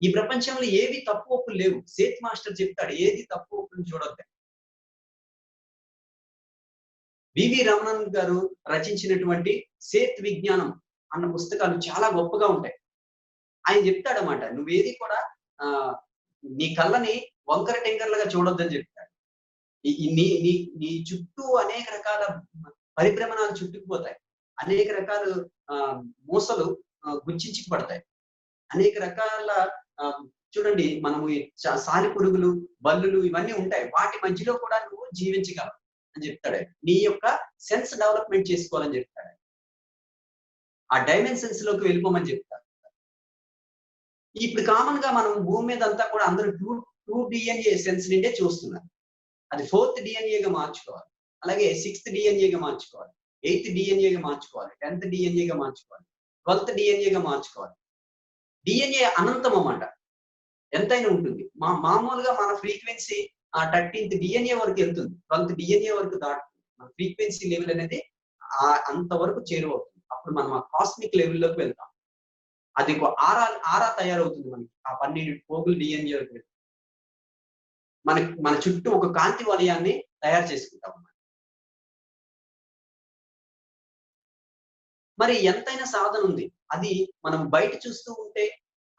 ఈ ప్రపంచంలో ఏవి తప్పు ఒప్పులు లేవు. సేత్ మాస్టర్ చెప్తాడు ఏది తప్పు ఒప్పులు చూడొద్దని. వివి రమణన్ గారు రచించినటువంటి సేత్ విజ్ఞానం అన్న పుస్తకాలు చాలా గొప్పగా ఉంటాయి. ఆయన చెప్తాడన్నమాట. నువ్వేది కూడా నీ కళ్ళని వంకర టింకర్లుగా చూడొద్దని చెప్తాడు. ఈ ఈ నీ నీ నీ చుట్టూ అనేక రకాల పరిభ్రమణాలు చుట్టుకుపోతాయి. అనేక రకాలు మూసలు గుచ్చించుకుపడతాయి. అనేక రకాల చూడండి మనము సాలెపురుగులు, బల్లులు ఇవన్నీ ఉంటాయి. వాటి మధ్యలో కూడా నువ్వు జీవించగలవు అని చెప్తాడు. నీ యొక్క సెన్స్ డెవలప్‌మెంట్ చేసుకోవాలని చెప్తాడు. ఆ డైమెన్షన్స్ లోకి వెళ్ళిపోమని చెప్తాడు. ఇప్పుడు కామన్‌గా మనం భూమి మీద అంతా కూడా అందరూ 2 DNA సెన్స్ నుండే చూస్తున్నారు. అది 4th DNAగా మార్చుకోవాలి. అలాగే 6th DNAగా మార్చుకోవాలి. 8th DNAగా మార్చుకోవాలి. 10th DNAగా మార్చుకోవాలి. 12th DNAగా మార్చుకోవాలి. DNA అనంతం అన్నమాట. ఎంతైనా ఉంటుంది. మామూలుగా మన ఫ్రీక్వెన్సీ 13th DNA వరకు వెళ్తుంది. 12th DNA వరకు దాటుతుంది. మన ఫ్రీక్వెన్సీ లెవెల్ అనేది అంత వరకు చేరువవుతుంది. అప్పుడు మనం ఆ కాస్మిక్ లెవెల్‌లోకి వెళ్తాం. అది ఆరా తయారవుతుంది మనకి. ఆ 12 పోగులు DNA వరకు మన చుట్టూ ఒక కాంతి వలయాన్ని తయారు చేసుకుంటాం. మరి ఎంతైనా సాధన ఉంది. అది మనం బయట చూస్తూ ఉంటే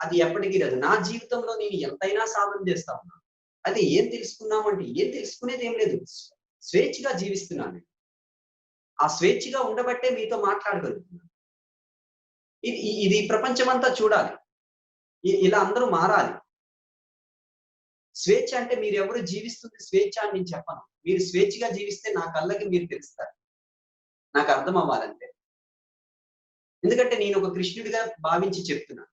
అది ఎప్పటికీ రాదు. నా జీవితంలో నేను ఎంతైనా సాధన చేస్తా ఉన్నా. అది ఏం తెలుసుకున్నామంటే ఏం తెలుసుకునేది ఏం లేదు. స్వేచ్ఛగా జీవిస్తున్నాను. ఆ స్వేచ్ఛగా ఉండబట్టే మీతో మాట్లాడగలుగుతున్నాను. ఇది ప్రపంచమంతా చూడాలి. ఇలా అందరూ మారాలి. స్వేచ్ఛ అంటే మీరెవరు జీవిస్తుంది స్వేచ్ఛ అని నేను చెప్పను. మీరు స్వేచ్ఛగా జీవిస్తే నా కళ్ళకి మీరు తెలుస్తారు. నాకు అర్థం అవ్వాలంతే. ఎందుకంటే నేను ఒక కృష్ణుడిగా భావించి చెప్తున్నా.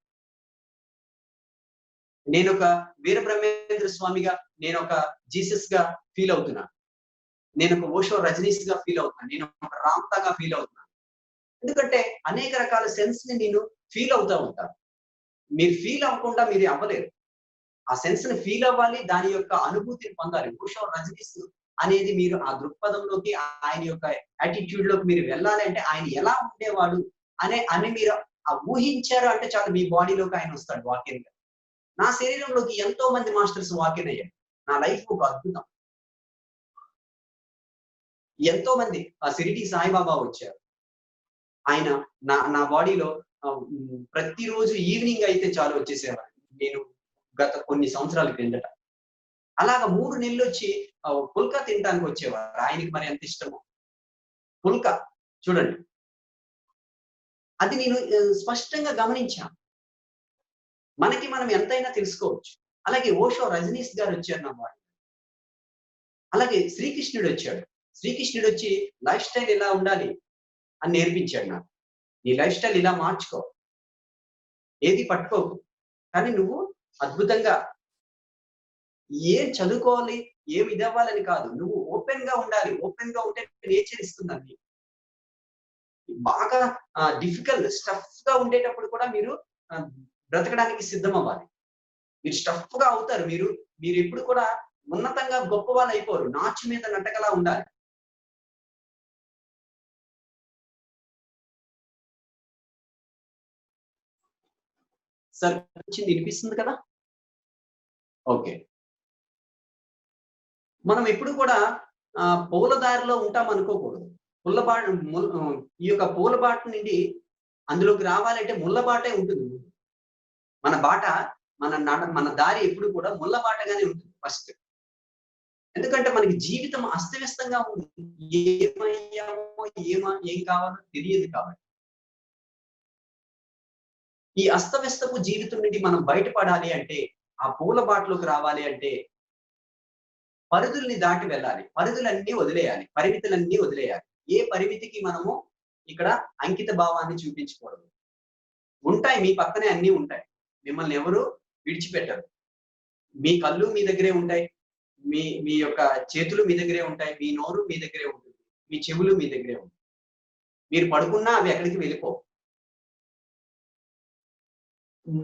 నేనొక వీరబ్రహ్మేంద్ర స్వామిగా, నేనొక జీసస్‌గా ఫీల్ అవుతున్నా. నేనొక ఓషో రజనీష్‌గా ఫీల్ అవుతున్నా. నేనొక రామ్‌తాగా ఫీల్ అవుతున్నా. ఎందుకంటే అనేక రకాల సెన్స్‌ని నేను ఫీల్ అవుతా ఉంటాను. మీరు ఫీల్ అవ్వకుండా మీరు అవ్వలేరు. ఆ సెన్స్‌ని ఫీల్ అవ్వాలి. దాని యొక్క అనుభూతిని పొందాలి. ఓషో రజనీష్ అనేది మీరు ఆ దృక్పథంలోకి ఆయన యొక్క యాటిట్యూడ్‌లోకి మీరు వెళ్ళాలి అంటే ఆయన ఎలా ఉండేవాడు అని మీరు ఊహించారు అంటే చాలు మీ బాడీలోకి ఆయన వస్తాడు వాకిన్‌గా. నా శరీరంలోకి ఎంతో మంది మాస్టర్స్ వాకిన్ అయ్యారు. నా లైఫ్ ఒక అద్భుతం. ఎంతో మంది షిరిడి సాయిబాబా వచ్చారు. ఆయన నా బాడీలో ప్రతిరోజు ఈవినింగ్ అయితే చాలు వచ్చేసేవారు. నేను గత కొన్ని సంవత్సరాల క్రిందట. అలాగా 3 నెలలొచ్చి పుల్కా తినడానికి వచ్చేవారు. ఆయనకి మరి ఎంత ఇష్టమో. పుల్కా చూడండి. అది నేను స్పష్టంగా గమనించాను. మనకి మనం ఎంతైనా తెలుసుకోవచ్చు. అలాగే ఓషో రజనీష్ గారు వచ్చారు నా బాడీ. అలాగే శ్రీకృష్ణుడొచ్చాడు. శ్రీకృష్ణుడొచ్చి లైఫ్ స్టైల్ ఇలా ఉండాలి అని నేర్పించాడు నాకు. నీ లైఫ్ స్టైల్ ఇలా మార్చుకో. ఏది పట్టుకోకు. కానీ నువ్వు అద్భుతంగా ఏం చదువుకోవాలి, ఏమి ఇదవ్వాలని కాదు. నువ్వు ఓపెన్‌గా ఉండాలి. ఓపెన్‌గా ఉంటే నేచర్ ఇస్తుందండి. బాగా స్టఫ్‌గా ఉండేటప్పుడు కూడా మీరు బ్రతకడానికి సిద్ధమవ్వాలి. మీరు స్టఫ్‌గా అవుతారు. మీరెప్పుడు కూడా ఉన్నతంగా గొప్పవాళ్ళు అయిపోరు. నాచు మీద నటకలా ఉండాలి. సార్ వినిపిస్తుంది కదా? ఓకే. మనం ఎప్పుడు కూడా పూల దారిలో ఉంటాం అనుకోకూడదు. ఈ యొక్క పూల బాట నుండి అందులోకి రావాలంటే ముళ్ళ బాటే ఉంటుంది. మన బాట మన దారి ఎప్పుడు కూడా ముళ్ళ బాటగానే ఉంటుంది ఫస్ట్. ఎందుకంటే మనకి జీవితం అస్తవ్యస్తంగా ఉంది. ఏమయ్యామో ఏం కావాలో తెలియదు కాబట్టి. ఈ అస్తవ్యస్తపు జీవితం నుండి మనం బయటపడాలి అంటే, ఆ పూల బాటలోకి రావాలి అంటే పరిధుల్ని దాటి వెళ్ళాలి. పరిధులన్నీ వదిలేయాలి. పరిమితులన్నీ వదిలేయాలి. ఏ పరిమితికి మనము ఇక్కడ అంకిత భావాన్ని చూపించకూడదు. ఉంటాయి మీ పక్కనే అన్నీ ఉంటాయి. మిమ్మల్ని ఎవరు విడిచిపెట్టరు. మీ కళ్ళు మీ దగ్గరే ఉంటాయి. మీ యొక్క చేతులు మీ దగ్గరే ఉంటాయి. మీ నోరు మీ దగ్గరే ఉంటుంది. మీ చెవులు మీ దగ్గరే ఉంటాయి. మీరు పడుకున్నా అవి ఎక్కడికి వెళ్ళిపోవు.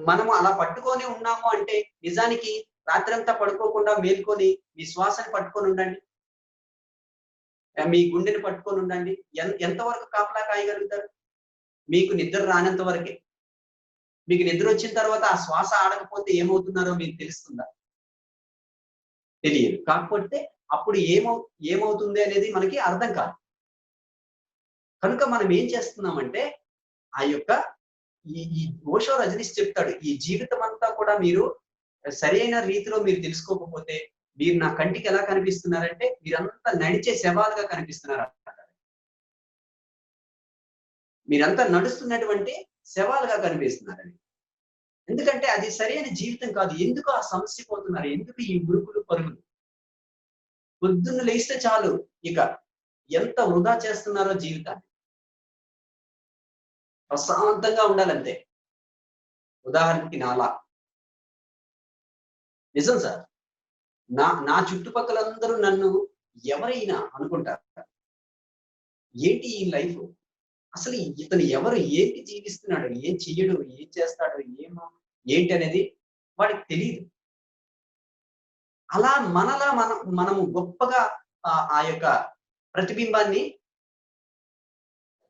మనము అలా పట్టుకొని ఉన్నాము అంటే నిజానికి రాత్రంతా పడుకోకుండా మేల్కొని మీ శ్వాసని పట్టుకొని ఉండండి. మీ గుండెని పట్టుకొని ఉండండి. ఎంతవరకు కాపలా కాయగలుగుతారు? మీకు నిద్ర రానంత వరకే. మీకు నిద్ర వచ్చిన తర్వాత ఆ శ్వాస ఆడకపోతే ఏమవుతున్నారో మీకు తెలుస్తుందా? తెలియదు. కాకపోతే అప్పుడు ఏమవుతుంది అనేది మనకి అర్థం కాదు. కనుక మనం ఏం చేస్తున్నామంటే ఆ యొక్క ఈ ఓషో రజనీష్ చెప్తాడు. ఈ జీవితం అంతా కూడా మీరు సరైన రీతిలో మీరు తెలుసుకోకపోతే మీరు నా కంటికి ఎలా కనిపిస్తున్నారంటే మీరంతా నడిచే శవాలుగా కనిపిస్తున్నారు. మీరంతా నడుస్తున్నటువంటి శవాలుగా కనిపిస్తున్నారని. ఎందుకంటే అది సరైన జీవితం కాదు. ఎందుకు ఆ సమస్య పోతున్నారు? ఎందుకు ఈ ఉరుకులు పరుగులు? పొద్దున్న లేస్తే చాలు ఇక ఎంత వృధా చేస్తున్నారో జీవితాన్ని. ప్రశాంతంగా ఉండాలంతే. ఉదాహరణకి నాలా. నిజం సార్. నా చుట్టుపక్కలందరూ నన్ను ఎవరైనా అనుకుంటారు. ఏంటి ఈ లైఫ్? అసలు ఇతను ఎవరు? ఏంటి జీవిస్తున్నాడు? ఏం చెయ్యడు? ఏం చేస్తాడు? ఏంటి అనేది వాడికి తెలీదు. అలా మనము గొప్పగా ఆ యొక్క ప్రతిబింబాన్ని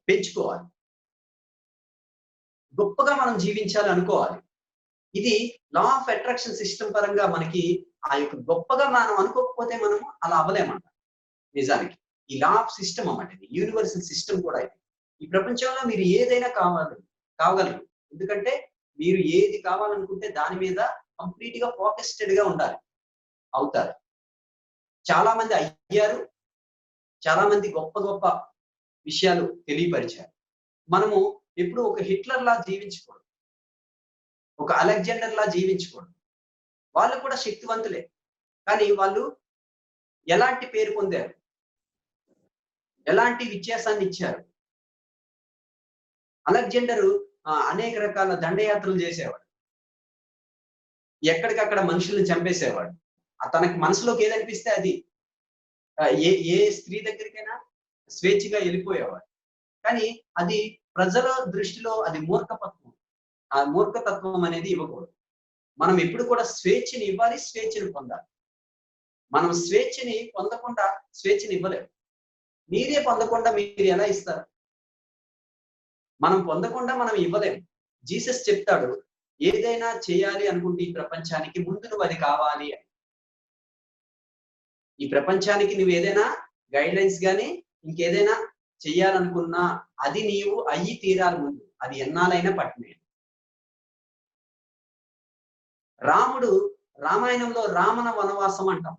పెంచుకోవాలి. గొప్పగా మనం జీవించాలి అనుకోవాలి. ఇది లా ఆఫ్ అట్రాక్షన్ సిస్టమ్ పరంగా మనకి ఆ యొక్క గొప్పగా మనం అనుకోకపోతే మనము అలా అవ్వలేమంట. నిజానికి. ఈ లా ఆఫ్ సిస్టమ్ అన్నమాట ఇది. యూనివర్సల్ సిస్టమ్ కూడా ఇది. ఈ ప్రపంచంలో మీరు ఏదైనా కావగలరు. ఎందుకంటే మీరు ఏది కావాలనుకుంటే దాని మీద కంప్లీట్ గా ఫోకస్టెడ్ గా ఉండాలి. అవుతారు. చాలా మంది అయ్యారు. చాలా మంది గొప్ప గొప్ప విషయాలు తెలియపరిచారు. మనము ఎప్పుడు ఒక హిట్లర్ లా జీవించకూడదు. ఒక అలెగ్జాండర్ లా జీవించకూడదు. వాళ్ళు కూడా శక్తివంతులే. కానీ వాళ్ళు ఎలాంటి పేరు పొందారు? ఎలాంటి వ్యత్యాసాన్ని ఇచ్చారు? అలెగ్జాండరు అనేక రకాల దండయాత్రలు చేసేవాడు. ఎక్కడికక్కడ మనుషుల్ని చంపేసేవాడు. తనకి మనసులోకి ఏదనిపిస్తే అది ఏ స్త్రీ దగ్గరికైనా స్వేచ్ఛగా వెళ్ళిపోయేవాడు. కానీ అది ప్రజల దృష్టిలో అది మూర్ఖతత్వం. ఆ మూర్ఖతత్వం అనేది ఇవ్వకూడదు. మనం ఎప్పుడు కూడా స్వేచ్ఛని ఇవ్వాలి, స్వేచ్ఛని పొందాలి. మనం స్వేచ్ఛని పొందకుండా స్వేచ్ఛని ఇవ్వలేము. మీరే పొందకుండా మీరు ఎలా ఇస్తారు? మనం పొందకుండా మనం ఇవ్వలేము. జీసస్ చెప్తాడు, ఏదైనా చేయాలి అనుకుంటే ఈ ప్రపంచానికి ముందు నువ్వు అది కావాలి అని. ఈ ప్రపంచానికి నువ్వు ఏదైనా గైడ్ లైన్స్ గానీ ఇంకేదైనా చెయ్యాలనుకున్నా అది నీవు అయ్యి తీరాలి ముందు. అది ఎన్నాళ్ళైనా పట్టినే. రాముడు రామాయణంలో రామణ వనవాసం అంటాం.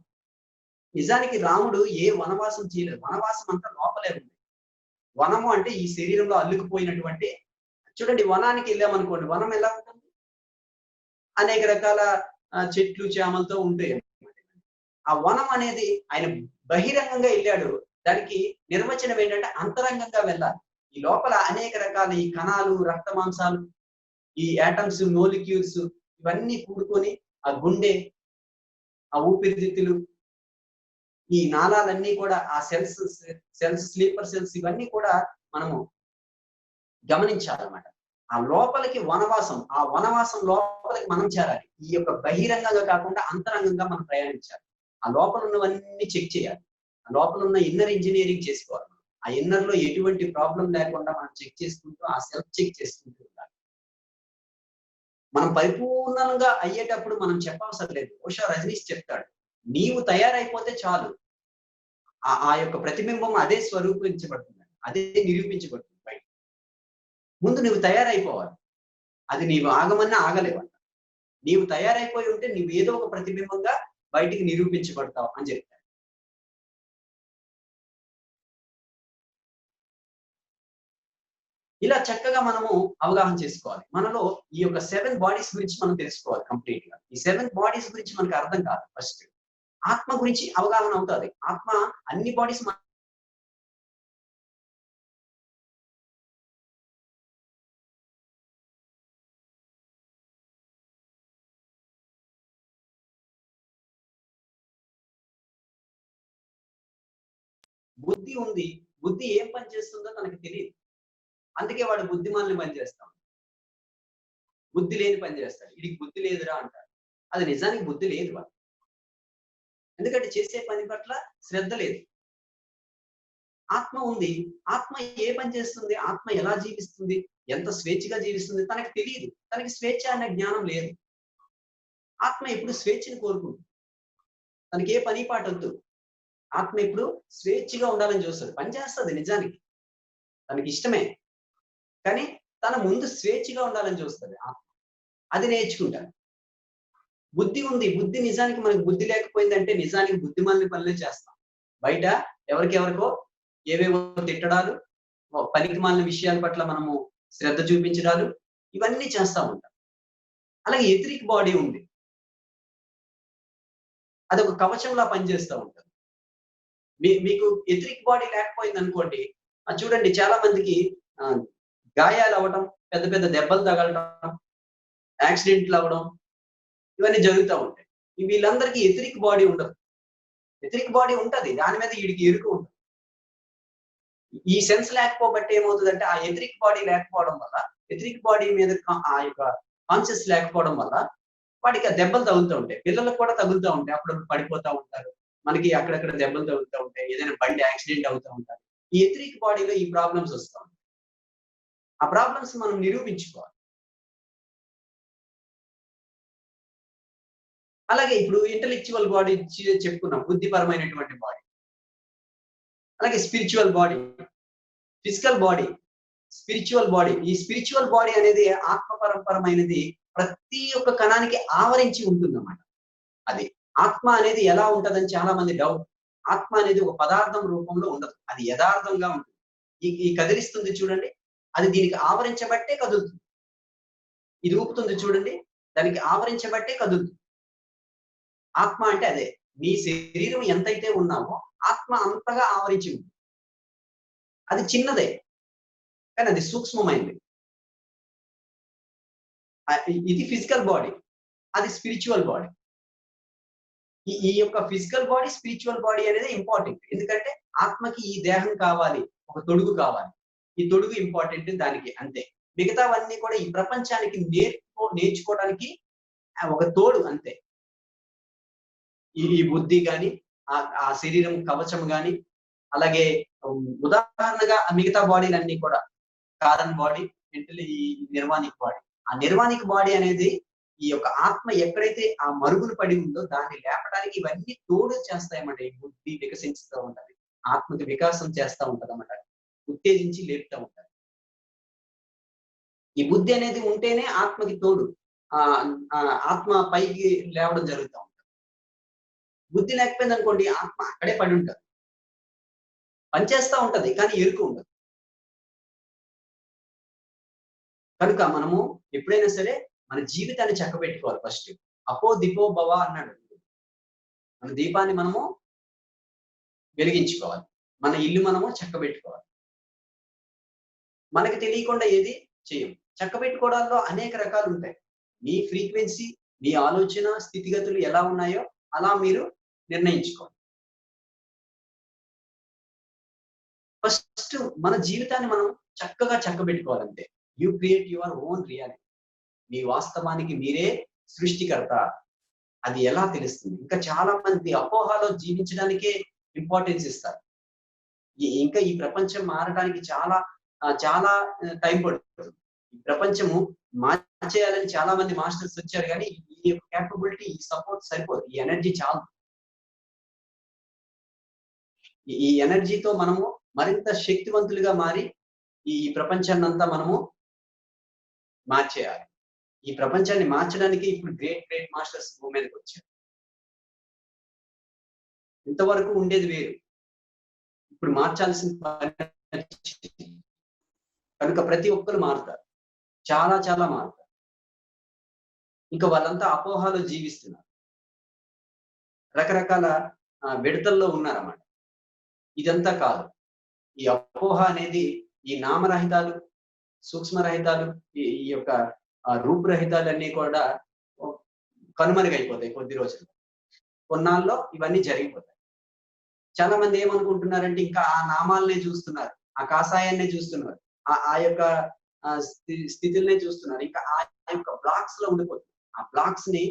నిజానికి రాముడు ఏ వనవాసం చేయలేదు. వనవాసం అంతా లోపలే ఉంది. వనము అంటే ఈ శరీరంలో అల్లుకుపోయినటువంటి చూడండి, వనానికి వెళ్ళామనుకోండి, వనం ఎలా ఉంటుంది? అనేక రకాల చెట్లు చేమలతో ఉంటాయి. ఆ వనం అనేది ఆయన బహిరంగంగా వెళ్ళాడు. దానికి నిర్వచనం ఏంటంటే అంతరంగంగా వెళ్ళాలి. ఈ లోపల అనేక రకాల ఈ కణాలు, రక్త మాంసాలు, ఈ యాటమ్స్, మోలిక్యూల్స్ ఇవన్నీ కూడుకొని ఆ గుండె, ఆ ఊపిరితిత్తులు, ఈ నాళాలన్నీ కూడా ఆ సెల్స్ స్లీపర్ సెల్స్ ఇవన్నీ కూడా మనము గమనించాలన్నమాట. ఆ లోపలికి వనవాసం, ఆ వనవాసం లోపలికి మనం చేరాలి. ఈ యొక్క బహిరంగంగా కాకుండా అంతరంగంగా మనం ప్రయాణించాలి. ఆ లోపల ఉన్నవన్నీ చెక్ చేయాలి. ఆ లోపల ఉన్న ఇన్నర్ ఇంజనీరింగ్ చేసుకోవాలి. ఆ ఇన్నర్ లో ఎటువంటి ప్రాబ్లం లేకుండా మనం చెక్ చేసుకుంటూ ఆ సెల్ఫ్ చెక్ చేసుకుంటూ ఉండాలి. మనం పరిపూర్ణంగా అయ్యేటప్పుడు మనం చెప్పవసరం లేదు. ఓషో రజనీష్ చెప్తాడు, నీవు తయారైపోతే చాలు. ఆ యొక్క ప్రతిబింబం అదే స్వరూపించబడుతుంది. అదే నిరూపించబడుతుంది. ముందు నువ్వు తయారైపోవాలి. అది నీవు ఆగమన్నా ఆగలేవంట. నీవు తయారైపోయి ఉంటే నువ్వు ఏదో ఒక ప్రతిబింబంగా బయటికి నిరూపించబడతావు అని చెప్తాడు. ఇలా చక్కగా మనము అవగాహన చేసుకోవాలి. మనలో ఈ యొక్క 7 బాడీస్ గురించి మనం తెలుసుకోవాలి కంప్లీట్ గా. ఈ 7 బాడీస్ గురించి మనకు అర్థం కాదు ఫస్ట్. ఆత్మ గురించి అవగాహన అవుతుంది. ఆత్మ అన్ని బాడీస్ బుద్ధి ఉంది. బుద్ధి ఏం పని చేస్తుందో తనకు తెలియదు. అందుకే వాడు బుద్ధిమాలిని పని చేస్తాం. బుద్ధి లేని పని చేస్తాడు. వీడికి బుద్ధి లేదురా అంటాడు. అది నిజానికి బుద్ధి లేదు వాడు. ఎందుకంటే చేసే పని పట్ల శ్రద్ధ లేదు. ఆత్మ ఉంది. ఆత్మ ఏ పని చేస్తుంది? ఆత్మ ఎలా జీవిస్తుంది? ఎంత స్వేచ్ఛగా జీవిస్తుంది? తనకి తెలీదు. తనకి స్వేచ్ఛ అనే జ్ఞానం లేదు. ఆత్మ ఎప్పుడు స్వేచ్ఛని కోరుకుంటుంది. తనకి ఏ పని పాటొద్దు. ఆత్మ ఎప్పుడు స్వేచ్ఛగా ఉండాలని చూస్తది. పని చేస్తది నిజానికి. తనకి ఇష్టమే. కానీ తన ముందు స్వేచ్ఛగా ఉండాలని చూస్తది ఆత్మ. అది నేర్చుకుంటారు. బుద్ధి ఉంది. బుద్ధి నిజానికి మనకు బుద్ధి లేకపోయిందంటే నిజానికి బుద్ధిమాలిన పనులే చేస్తాం. బయట ఎవరికెవరికో ఏవేవో తిట్టడాలు, పనికిమాలిన విషయాల పట్ల మనము శ్రద్ధ చూపించడాలు ఇవన్నీ చేస్తా ఉంటాం. అలాగే ఎథరిక్ బాడీ ఉంది. అదొక కవచంలా పనిచేస్తా ఉంటది. మీకు ఎథరిక్ బాడీ లేకపోయిందనుకోండి, చూడండి చాలా మందికి గాయాలవ్వడం, పెద్ద పెద్ద దెబ్బలు తగలడం, యాక్సిడెంట్లు అవ్వడం ఇవన్నీ జరుగుతా ఉంటాయి. వీళ్ళందరికీ ఎథరిక్ బాడీ ఉండదు. ఎథరిక్ బాడీ ఉంటది. దాని మీద వీడికి ఎరుక ఉంటది. ఈ సెన్స్ లేకపోబట్టి ఏమవుతుందంటే ఆ ఎథరిక్ బాడీ లేకపోవడం వల్ల, ఎథరిక్ బాడీ మీద ఆ యొక్క కాన్షియస్ లేకపోవడం వల్ల వాడికి ఆ దెబ్బలు తగులుతూ ఉంటాయి. పిల్లలకు కూడా తగులుతూ ఉంటాయి. అప్పుడప్పుడు పడిపోతా ఉంటారు. మనకి అక్కడక్కడ దెబ్బలు తగులుతూ ఉంటాయి. ఏదైనా బండి యాక్సిడెంట్ అవుతూ ఉంటారు. ఈ ఎథరిక్ బాడీలో ఈ ప్రాబ్లమ్స్ వస్తా ఉంటాయి. ఆ ప్రాబ్లమ్స్ మనం నిరూపించుకోవాలి. అలాగే ఇప్పుడు ఇంటలెక్చువల్ బాడీ చెప్పుకున్నాం. బుద్ధిపరమైనటువంటి బాడీ. అలాగే spiritual body, physical body, spiritual body. ఈ స్పిరిచువల్ బాడీ అనేది ఆత్మపరమైనది. ప్రతి ఒక్క కణానికి ఆవరించి ఉంటుందన్నమాట. అది ఆత్మ అనేది ఎలా ఉంటదని చాలా మంది డౌట్. ఆత్మ అనేది ఒక పదార్థం రూపంలో ఉండదు. అది యథార్థంగా ఉంటుంది. ఈ కదిలిస్తుంది చూడండి, అది దీనికి ఆవరించబట్టే కదులుతుంది. ఇది ఊపుతుంది చూడండి, దానికి ఆవరించబట్టే కదులుతుంది. ఆత్మ అంటే అదే. నీ శరీరం ఎంతైతే ఉన్నావో ఆత్మ అంతగా ఆవరించి ఉంది. అది చిన్నదే, కానీ అది సూక్ష్మమైనది. ఇది ఫిజికల్ బాడీ, అది స్పిరిచువల్ బాడీ. ఈ యొక్క ఫిజికల్ బాడీ, స్పిరిచువల్ బాడీ అనేది ఇంపార్టెంట్. ఎందుకంటే ఆత్మకి ఈ దేహం కావాలి, ఒక తొడుగు కావాలి. ఈ తొడుగు ఇంపార్టెంట్ దానికి, అంతే. మిగతావన్నీ కూడా ఈ ప్రపంచానికి నేర్చుకోవడానికి ఒక తోడు, అంతే. ఈ బుద్ధి గాని, ఆ శరీరం కవచం గాని, అలాగే ఉదాహరణగా మిగతా బాడీలన్నీ కూడా కారన్ బాడీ, ఈ నిర్వాణిక్ బాడీ. ఆ నిర్వాణిక్ బాడీ అనేది ఈ యొక్క ఆత్మ ఎక్కడైతే ఆ మరుగులు పడి ఉందో దాన్ని లేపడానికి ఇవన్నీ తోడు చేస్తాయన్నమాట. ఈ బుద్ధి వికసిస్తూ ఉంటది. ఆత్మకి వికాసం చేస్తా ఉంటదన్నమాట. ఉత్తేజించి లేపుతా ఉంటది. ఈ బుద్ధి అనేది ఉంటేనే ఆత్మకి తోడు. ఆత్మ పైకి లేవడం జరుగుతా ఉంటది. బుద్ధి లేకపోయింది అనుకోండి, ఆత్మ అక్కడే పడి ఉంటది. పనిచేస్తా ఉంటది, కానీ ఎరుక ఉండదు. కనుక మనము ఎప్పుడైనా సరే మన జీవితాన్ని చక్కబెట్టుకోవాలి ఫస్ట్. అపో దిపో భవ అన్నాడు. మన దీపాన్ని మనము వెలిగించుకోవాలి. మన ఇల్లు మనము చక్కబెట్టుకోవాలి. మనకి తెలియకుండా ఏది చేయం. చక్కబెట్టుకోవడాల్లో అనేక రకాలు ఉంటాయి. మీ ఫ్రీక్వెన్సీ, మీ ఆలోచన స్థితిగతులు ఎలా ఉన్నాయో అలా మీరు నిర్ణయించుకోవాలి. ఫస్ట్ మన జీవితాన్ని మనం చక్కగా చక్కబెట్టుకోవాలంటే you create your own reality. మీ వాస్తవానికి మీరే సృష్టికర్త. అది ఎలా తెలుస్తుంది? ఇంకా చాలా మంది అపోహలో జీవించడానికే ఇంపార్టెన్స్ ఇస్తారు. ఇంకా ఈ ప్రపంచం మారడానికి చాలా చాలా టైం పడుతుంది. ఈ ప్రపంచము మార్చేయాలని చాలా మంది మాస్టర్స్ వచ్చారు, కానీ ఈ కేపబిలిటీ, ఈ సపోర్ట్ సరిపోదు. ఈ ఎనర్జీ చాలు. ఈ ఎనర్జీతో మనము మరింత శక్తివంతులుగా మారి ఈ ప్రపంచాన్నంతా మనము మార్చేయాలి. ఈ ప్రపంచాన్ని మార్చడానికి ఇప్పుడు గ్రేట్ మాస్టర్స్ భూమి మీదకి వచ్చారు. ఇంతవరకు ఉండేది వేరు, ఇప్పుడు మార్చాల్సిన కనుక ప్రతి ఒక్కరు మారుతారు. చాలా చాలా మారుతారు. ఇంకా వాళ్ళంతా అపోహలో జీవిస్తున్నారు. రకరకాల విడతల్లో ఉన్నారన్నమాట. ఇదంతా కాదు. ఈ అపోహ అనేది ఈ నామరహితాలు, సూక్ష్మరహితాలు, ఈ యొక్క రూపురహితాలన్నీ కూడా కనుమరుగైపోతాయి కొద్ది రోజులు. కొన్నాళ్ళలో ఇవన్నీ జరిగిపోతాయి. చాలా మంది ఏమనుకుంటున్నారంటే ఇంకా ఆ నామాలనే చూస్తున్నారు, ఆ కాషాయాన్నే చూస్తున్నారు, ఆ యొక్క స్థితులనే చూస్తున్నారు. ఇంకా ఆ యొక్క బ్లాక్స్ లో ఉండిపోతుంది. ఆ బ్లాక్స్ ని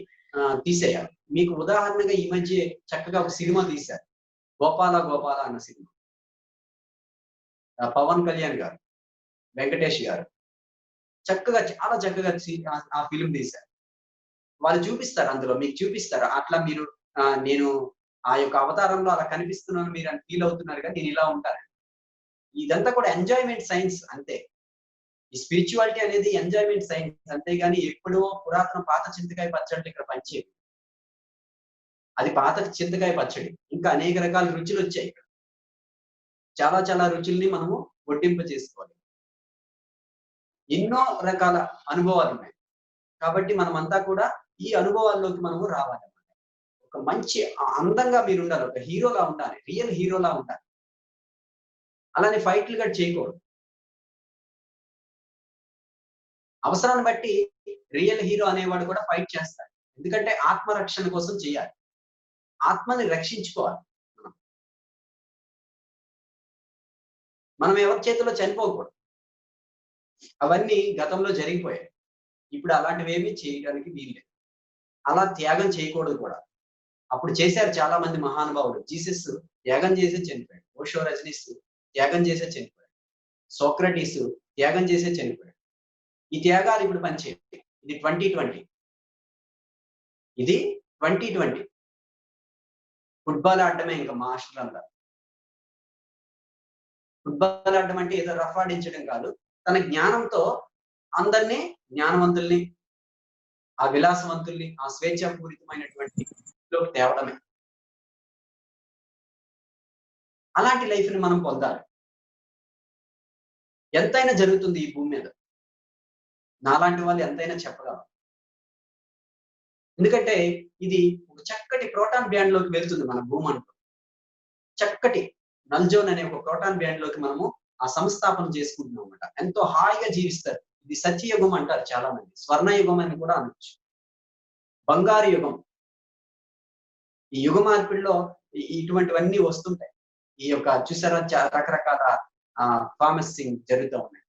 తీసేయాలి. మీకు ఉదాహరణగా ఈ మధ్య చక్కగా ఒక సినిమా తీశారు, గోపాల గోపాల అన్న సినిమా. పవన్ కళ్యాణ్ గారు, వెంకటేష్ గారు చక్కగా చాలా చక్కగా ఆ ఫిల్మ్ తీశారు. వాళ్ళు చూపిస్తారు అందులో మీకు చూపిస్తారు. అట్లా మీరు నేను ఆ యొక్క అవతారంలో అలా కనిపిస్తున్నాను మీరు అని ఫీల్ అవుతున్నారుగా నేను ఇలా ఉంటాను. ఇదంతా కూడా ఎంజాయ్‌మెంట్ సైన్స్ అంతే. ఈ స్పిరిచువాలిటీ అనేది ఎంజాయ్‌మెంట్ సైన్స్ అంతేగాని ఎప్పుడో పురాతన పాత చింతకాయ పచ్చళ్ళు ఇక్కడ పంచేవి. అది పాత చింతకాయ పచ్చడి. ఇంకా అనేక రకాల రుచులొచ్చాయి. చాలా చాలా రుచుల్ని మనము వడ్డింప చేసుకోవాలి. ఎన్నో రకాల అనుభవాలున్నాయి. కాబట్టి మనమంతా కూడా ఈ అనుభవాల్లోకి మనము రావాలి. ఒక మంచి అందంగా మీరుండాలి. ఒక హీరోలా ఉండాలి. రియల్ హీరోలా ఉండాలి. అలానే ఫైట్‌లు గూడా చేయకూడదు. అవసరాన్ని బట్టి రియల్ హీరో అనేవాడు కూడా ఫైట్ చేస్తాడు. ఎందుకంటే ఆత్మరక్షణ కోసం చేయాలి. ఆత్మని రక్షించుకోవాలి మనం. మనం ఎవరి చేతిలో చనిపోకూడదు. అవన్నీ గతంలో జరిగిపోయాయి. ఇప్పుడు అలాంటివేమీ చేయడానికి వీల్లేదు. అలా త్యాగం చేయకూడదు కూడా. అప్పుడు చేశారు చాలా మంది మహానుభావులు. జీసస్ త్యాగం చేసే చనిపోయాడు. ఓషో రజనీస్ త్యాగం చేసే చనిపోయాడు. సోక్రటీస్ త్యాగం చేసే చనిపోయాడు. ఈ త్యాగాలు ఇప్పుడు పనిచేయవు. ఇది 2020. ఇది 2020. ఫుట్బాల్ ఆడడమే ఇంకా మాస్టర్‌లంతా. ఫుట్బాల్ ఆడడం అంటే ఏదో రఫ్ ఆడించడం కాదు. తన జ్ఞానంతో అందరిని జ్ఞానవంతుల్ని, ఆ విలాసవంతుల్ని, ఆ స్వేచ్ఛాపూరితమైనటువంటి లోకి తేవడమే. అలాంటి లైఫ్‌ని మనం పొందాలి. ఎంతైనా జరుగుతుంది ఈ భూమి మీద. నాలాంటి వాళ్ళు ఎంతైనా చెప్పగలరు. ఎందుకంటే ఇది ఒక చక్కటి ప్రోటాన్ బ్యాండ్‌లోకి వెళ్తుంది మన భూమంటూ. చక్కటి నల్ జోన్ అనే ఒక ప్రోటాన్ బ్యాండ్‌లోకి మనము ఆ సంస్థాపన చేసుకుంటున్నాం అన్నమాట. ఎంతో హాయిగా జీవిస్తారు. ఇది సత్యయుగం అంటారు చాలా మంది. స్వర్ణయుగం అని కూడా అనొచ్చు. బంగారు యుగం. ఈ యుగ మార్పిడిలో ఇటువంటివన్నీ వస్తుంటాయి. ఈ యొక్క చూసారా రకరకాల ఫార్మసింగ్ జరుగుతూ ఉన్నాయి.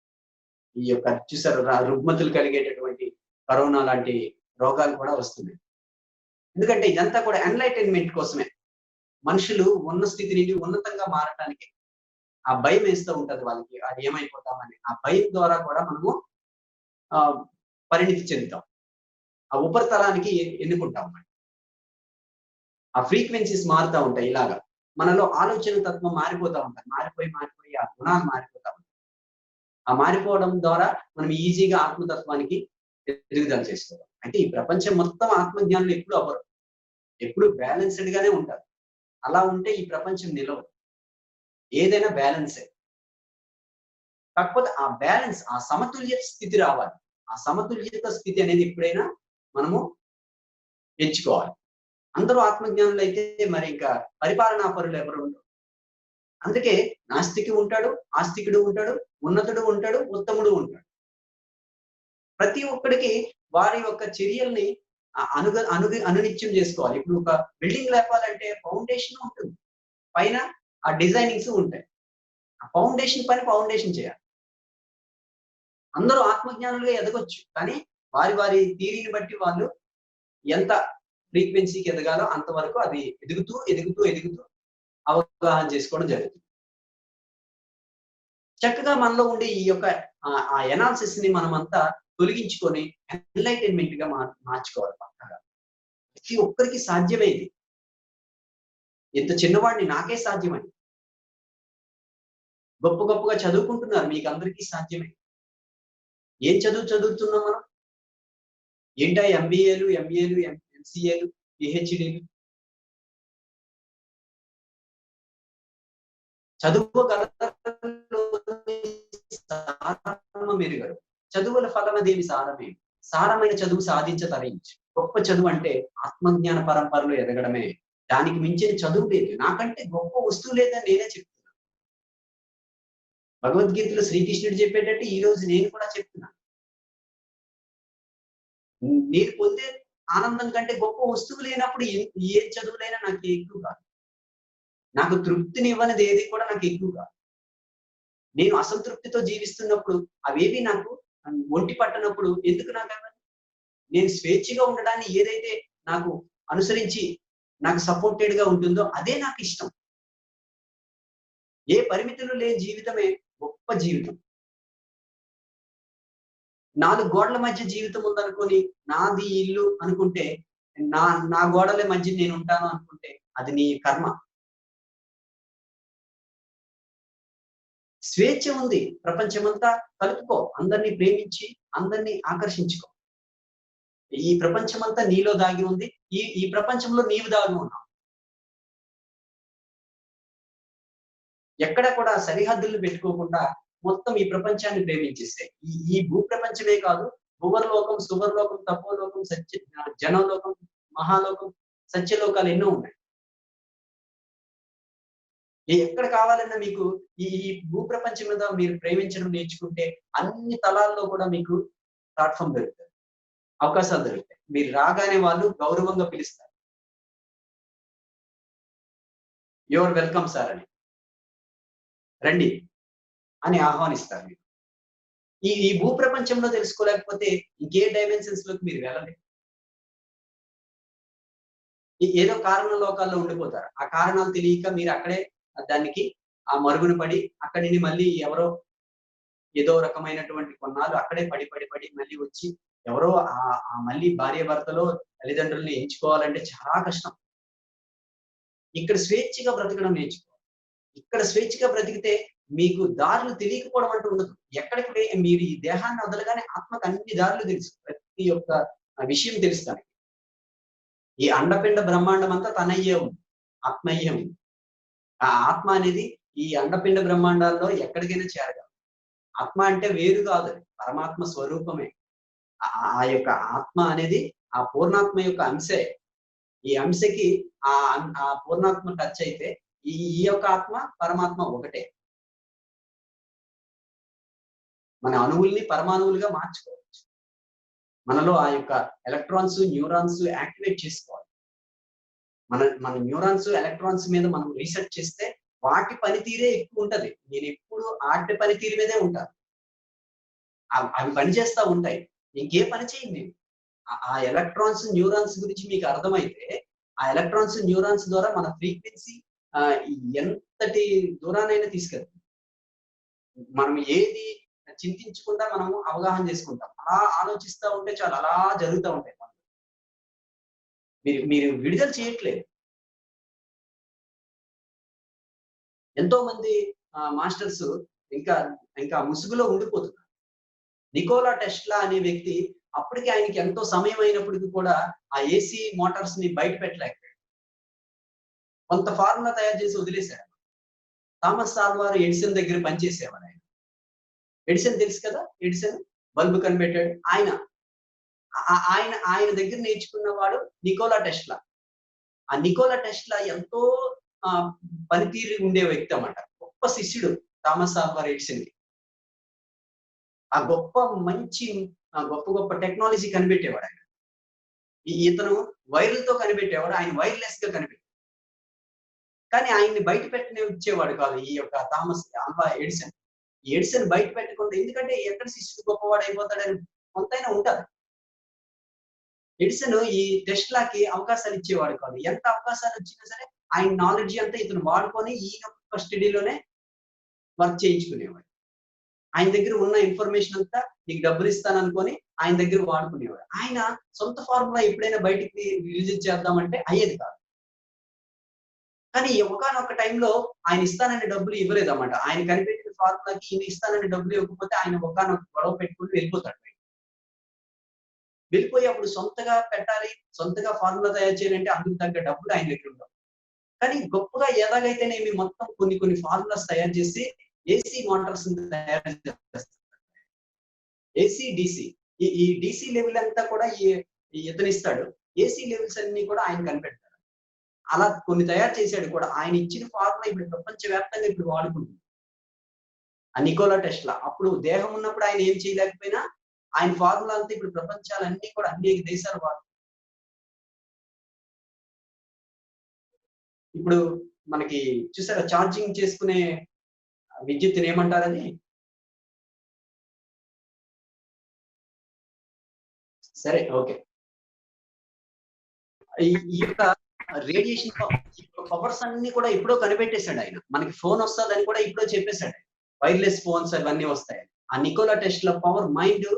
ఈ యొక్క చూసారా రుగ్మతులు కలిగేటటువంటి కరోనా లాంటి రోగాలు కూడా వస్తున్నాయి. ఎందుకంటే ఇదంతా కూడా ఎన్‌లైటన్‌మెంట్ కోసమే. మనుషులు ఉన్న స్థితి నుండి ఉన్నతంగా మారటానికి ఆ భయం వేస్తూ ఉంటది వాళ్ళకి. అది ఏమైపోతామని. ఆ భయం ద్వారా కూడా మనము పరిణితి చెందుతాం. ఆ ఉపరితలానికి ఎన్నుకుంటాం. ఆ ఫ్రీక్వెన్సీస్ మారుతా ఉంటాయి ఇలాగా. మనలో ఆలోచన తత్వం మారిపోతా ఉంటది. మారిపోయి ఆ గుణాలు మారిపోతా ఉంటాయి. ఆ మారిపోవడం ద్వారా మనం ఈజీగా ఆత్మతత్వానికి ఎదుగుదల చేసుకోవాలి. అంటే ఈ ప్రపంచం మొత్తం ఆత్మజ్ఞానులు ఎప్పుడు అవ్వరు. ఎప్పుడు బ్యాలెన్స్‌డ్ గానే ఉంటారు. అలా ఉంటే ఈ ప్రపంచం నిలవదు. ఏదైనా బ్యాలెన్సే. కాకపోతే ఆ బ్యాలెన్స్, ఆ సమతుల్య స్థితి రావాలి. ఆ సమతుల్యత స్థితి అనేది ఎప్పుడైనా మనము ఎంచుకోవాలి. అందరూ ఆత్మజ్ఞానులైతే మరి ఇంకా పరిపాలనా పరులు ఎవరు ఉండరు. అందుకే నాస్తికి ఉంటాడు, ఆస్తికుడు ఉంటాడు, ఉన్నతుడు ఉంటాడు, ఉత్తముడు ఉంటాడు. ప్రతి ఒక్కడికి వారి యొక్క చర్యల్ని అనునిత్యం చేసుకోవాలి. ఇప్పుడు ఒక బిల్డింగ్ లేపాలంటే ఫౌండేషన్ ఉంటుంది. పైన ఆ డిజైనింగ్స్ ఉంటాయి. ఆ ఫౌండేషన్ పని ఫౌండేషన్ చేయాలి. అందరూ ఆత్మజ్ఞానులుగా ఎదగొచ్చు. కానీ వారి థియరీని బట్టి వాళ్ళు ఎంత ఫ్రీక్వెన్సీకి ఎదగాలో అంతవరకు అది ఎదుగుతూ అవగాహన చేసుకోవడం జరుగుతుంది. చక్కగా మనలో ఉండే ఈ యొక్క ఆ ఎనాలిసిస్‌ని మనమంతా తొలగించుకొని ఎన్‌లైటన్‌మెంట్‌గా మార్చుకోవాలి పక్కాగా. ప్రతి ఒక్కరికి సాధ్యమే ఇది. ఇంత చిన్నవాడిని నాకే సాధ్యమని. గొప్పగా చదువుకుంటున్నారు మీకందరికీ సాధ్యమే. ఏం చదువుతున్నాం మనం? ఏంటా ఎంబీఏలు, ఎంఏలు, ఎంసీఏలు, పీహెచ్‌డీలు? మెరుగరు. చదువుల ఫలమదేమి సారమే. సారమైన చదువు సాధించ తరించు. గొప్ప చదువు అంటే ఆత్మజ్ఞాన పరంపరలో ఎదగడమే. దానికి మించిన చదువు లేదు. నాకంటే గొప్ప వస్తువు లేదని నేనే చెప్తున్నా. భగవద్గీతలో శ్రీకృష్ణుడు చెప్పేటట్టు ఈ రోజు నేను కూడా చెప్తున్నా. నేను పొందే ఆనందం కంటే గొప్ప వస్తువు లేనప్పుడు ఏ చదువులైనా నాకు ఎక్కువ కాదు. నాకు తృప్తినివ్వనిది ఏది కూడా నాకు ఎక్కువ కాదు. నేను అసంతృప్తితో జీవిస్తున్నప్పుడు అవేవి నాకు ఒంటి పట్టనప్పుడు ఎందుకు నాకవన్నీ? నేను స్వేచ్ఛగా ఉండడాన్ని ఏదైతే నాకు అనుసరించి నాకు సపోర్టెడ్‌గా ఉంటుందో అదే నాకిష్టం. ఏ పరిమితులు లేని జీవితమే గొప్ప జీవితం. 4 గోడల మధ్య జీవితం ఉందనుకోని, నాది ఇల్లు అనుకుంటే, నా నా గోడల మధ్య నేనుంటాను అనుకుంటే, అది నీ కర్మ. స్వేచ్ఛ ఉంది. ప్రపంచమంతా కలుపుకో. అందరిని ప్రేమించి, అందరిని ఆకర్షించుకో. ఈ ప్రపంచమంతా నీలో దాగి ఉంది. ఈ ఈ ప్రపంచంలో నీవు దాగి ఉన్నావు. ఎక్కడ కూడా సరిహద్దులు పెట్టుకోకుండా మొత్తం ఈ ప్రపంచాన్ని ప్రేమించేసాయి. ఈ భూ ప్రపంచమే కాదు, భువర్లోకం, సువర్లోకం, తపోలోకం, జనలోకం, మహాలోకం, సత్యలోకాలు ఎన్నో ఉన్నాయి. ఎక్కడ కావాలన్నా మీకు ఈ ఈ భూ ప్రపంచం మీద మీరు ప్రేమించడం నేర్చుకుంటే అన్ని తలాల్లో కూడా మీకు ప్లాట్‌ఫార్మ్ దొరుకుతది. అవకాశాలు దొరుకుతాయి. మీరు రాగానే వాళ్ళు గౌరవంగా పిలుస్తారు. యూ ఆర్ వెల్కమ్ సార్ అని. రండి అని ఆహ్వానిస్తారు మీరు. ఈ ఈ భూ ప్రపంచంలో తెలుసుకోలేకపోతే ఇంకే డైమెన్షన్స్ లోకి మీరు వెళ్ళలేరు. ఏదో కారణ లోకాల్లో ఉండిపోతారు. ఆ కారణాలు తెలియక మీరు అక్కడే దానికి ఆ మరుగున పడి అక్కడి నుండి మళ్ళీ ఎవరో ఏదో రకమైనటువంటి కొన్నాళ్ళు అక్కడే పడి మళ్ళీ వచ్చి ఎవరో మళ్ళీ భార్యాభర్తలో తల్లిదండ్రుల్ని ఎంచుకోవాలంటే చాలా కష్టం. ఇక్కడ స్వేచ్ఛగా బ్రతకడం నేర్చుకోవాలి. ఇక్కడ స్వేచ్ఛగా బ్రతికితే మీకు దారులు తెలియకపోవడం అంటూ ఉండదు. ఎక్కడికి మీరు ఈ దేహాన్ని వదలగానే ఆత్మకు అన్ని దారులు తెలుసు. ప్రతి ఒక్క విషయం తెలుసు దానికి. ఈ అండపిండ బ్రహ్మాండం అంతా తనయ్యే ఉంది. ఆత్మయ్యే ఉంది. ఆ ఆత్మ అనేది ఈ అండపిండ బ్రహ్మాండాల్లో ఎక్కడికైనా చేరగలదు. ఆత్మ అంటే వేరు కాదు. పరమాత్మ స్వరూపమే. ఆ యొక్క ఆత్మ అనేది ఆ పూర్ణాత్మ యొక్క అంశే. ఈ అంశకి ఆ పూర్ణాత్మ టచ్ అయితే ఈ ఈ యొక్క ఆత్మ పరమాత్మ ఒకటే. మన అణువుల్ని పరమాణువులుగా మార్చుకోవచ్చు. మనలో ఆ యొక్క ఎలక్ట్రాన్స్, న్యూరాన్స్ యాక్టివేట్ చేసుకోవాలి. మన న్యూరాన్స్, ఎలక్ట్రాన్స్ మీద మనం రీసెర్చ్ చేస్తే వాటి పనితీరే ఎక్కువ ఉంటది. నేను ఎప్పుడు ఆటి పనితీరు మీదే ఉంటాను. అవి పనిచేస్తా ఉంటాయి. ఇంకే పని చేయండి నేను. ఆ ఎలక్ట్రాన్స్, న్యూరాన్స్ గురించి మీకు అర్థమైతే, ఆ ఎలక్ట్రాన్స్, న్యూరాన్స్ ద్వారా మన ఫ్రీక్వెన్సీ ఎంతటి దూరానైనా తీసుకెళ్తుంది. మనం ఏది చింతించకుండా మనము అవగాహన చేసుకుంటాం. అలా ఆలోచిస్తా ఉంటే చాలు అలా జరుగుతా ఉంటాయి. మీరు విడుదల చేయట్లేదు. ఎంతో మంది మాస్టర్స్ ఇంకా ఇంకా ముసుగులో ఉండిపోతున్నారు. నికోలా టెస్లా అనే వ్యక్తి అప్పటికి ఆయనకి ఎంతో సమయం అయినప్పటికీ కూడా ఆ ఏసీ మోటార్స్ ని బయట పెట్టలేకపోయాడు. కొంత ఫార్ములా తయారు చేసి వదిలేశాడు. థామస్ ఆల్వా ఎడిసన్ దగ్గర పనిచేసేవాడు ఆయన. ఎడిసన్ తెలుసు కదా, ఎడిసన్ బల్బు కనిపెట్టాడు ఆయన. ఆయన దగ్గర నేర్చుకున్నవాడు నికోలా టెస్లా. ఆ నికోలా టెస్లా ఎంతో పనితీరు ఉండే వ్యక్తి అన్నమాట. గొప్ప శిష్యుడు థామస్ ఆల్వా ఎడిసన్. ఆ మంచి గొప్ప టెక్నాలజీ కనిపెట్టేవాడు ఆయన. ఇతను వైర్లతో కనిపెట్టేవాడు, ఆయన వైర్లెస్ గా కనిపెట్టాడు. కానీ ఆయన్ని బయట పెట్టనిచ్చేవాడు కాదు ఈ యొక్క థామస్ ఆల్వా ఎడిసన్. ఎడిసన్ బయట పెట్టకుండా, ఎందుకంటే ఎక్కడ శిష్యుడు గొప్పవాడు అయిపోతాడని కొంతైనా ఉంటది. ఎడిసన్ ఈ టెస్లాకి అవకాశాలు ఇచ్చేవాడు కాదు. ఎంత అవకాశాలు వచ్చినా సరే ఆయన నాలెడ్జ్ అంతా ఇతను వాడుకొని ఈయన కస్టడీలోనే వర్క్ చేయించుకునేవాడు. ఆయన దగ్గర ఉన్న ఇన్ఫర్మేషన్ అంతా నీకు డబ్బులు ఇస్తాను అనుకొని ఆయన దగ్గర వాడుకునేవాడు. ఆయన సొంత ఫార్ములా ఎప్పుడైనా బయటికి రిలీజ్ చేద్దామంటే అయ్యేది కాదు. కానీ ఒకానొక టైంలో ఆయన ఇస్తానని డబ్బులు ఇవ్వలేదు అన్నమాట. ఆయన కనిపెట్టిన ఫార్ములాకి ఈయన ఇస్తానని డబ్బులు ఇవ్వకపోతే ఆయన ఒకానొక గొడవ పెట్టుకుని వెళ్ళిపోతాడు. వెళ్ళిపోయి అప్పుడు సొంతగా పెట్టాలి, సొంతగా ఫార్ములా తయారు చేయాలంటే అందుకు తగ్గ డబ్బులు ఆయన దగ్గర ఉండవు. కానీ గొప్పగా ఎలాగైతేనేమి మొత్తం కొన్ని ఫార్ములాస్ తయారు చేసి ఏసీ మోటార్స్ తయారు చేస్తారు. AC, DC. ఈ డీసీ లెవెల్ అంతా కూడా ఇతను ఇస్తాడు. ఏసీ లెవెల్స్ అన్ని కూడా ఆయన కనిపెడతాడు. అలా కొన్ని తయారు చేశాడు కూడా. ఆయన ఇచ్చిన ఫార్ములా ఇప్పుడు ప్రపంచవ్యాప్తంగా ఇప్పుడు వాడుకుంటుంది. ఆ నికోలా టెస్లా. అప్పుడు దేహం ఉన్నప్పుడు ఆయన ఏం చేయలేకపోయినా ఆయన ఫార్ములా అంతా ఇప్పుడు ప్రపంచాలన్నీ కూడా అన్ని దేశాలు వాడు. ఇప్పుడు మనకి చూసారా ఛార్జింగ్ చేసుకునే విద్యుత్తుని ఏమంటారని? సరే, ఓకే. ఈ యొక్క రేడియేషన్ పవర్స్ అన్ని కూడా ఎప్పుడో కనిపెట్టేశాడు ఆయన. మనకి ఫోన్ వస్తదని కూడా ఎప్పుడో చెప్పేశాడు. వైర్లెస్ ఫోన్స్ అవన్నీ వస్తాయి. ఆ నికోలా టెస్లా పవర్ మైండ్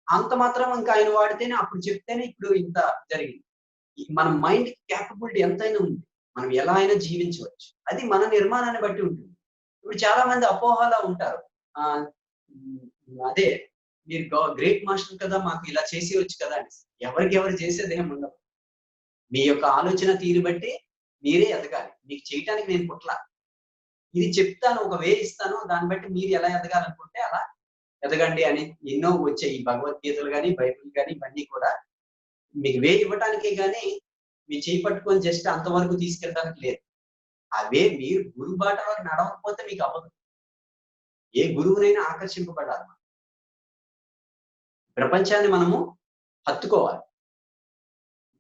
అంత మాత్రం ఇంకా ఆయన వాడితేనే అప్పుడు చెప్తేనే ఇప్పుడు ఇంత జరిగింది. మన మైండ్ క్యాపబిలిటీ ఎంతైనా ఉంది. మనం ఎలా అయినా జీవించవచ్చు. అది మన నిర్మాణాన్ని బట్టి ఉంటుంది. ఇప్పుడు చాలా మంది అపోహలా ఉంటారు. ఆహ్, అదే మీరు గ్రేట్ మాస్టర్ కదా! మాకు ఇలా చేసేయొచ్చు కదా! అనేసి. ఎవరికి ఎవరు చేసేదేం ఉండదు. మీ యొక్క ఆలోచన తీరు బట్టి మీరే ఎదగాలి. మీకు చేయటానికి నేను పుట్టలా. ఇది చెప్తాను, ఒక వే ఇస్తాను. దాన్ని బట్టి మీరు ఎలా ఎదగాలనుకుంటే అలా ఎదగండి అని ఎన్నో వచ్చాయి. ఈ భగవద్గీతలు గాని, బైబిల్ గాని ఇవన్నీ కూడా మీకు వే ఇవ్వటానికే గాని, మీ చెయ్యి పట్టుకొని జస్ట్ అంతవరకు తీసుకెళ్ళడానికి లేదు. ఆ వే మీరు గురువు బాటలో నడవకపోతే మీకు అవ్వదు. ఏ గురువునైనా ఆకర్షింపబడాలి. ప్రపంచాన్ని మనము హత్తుకోవాలి.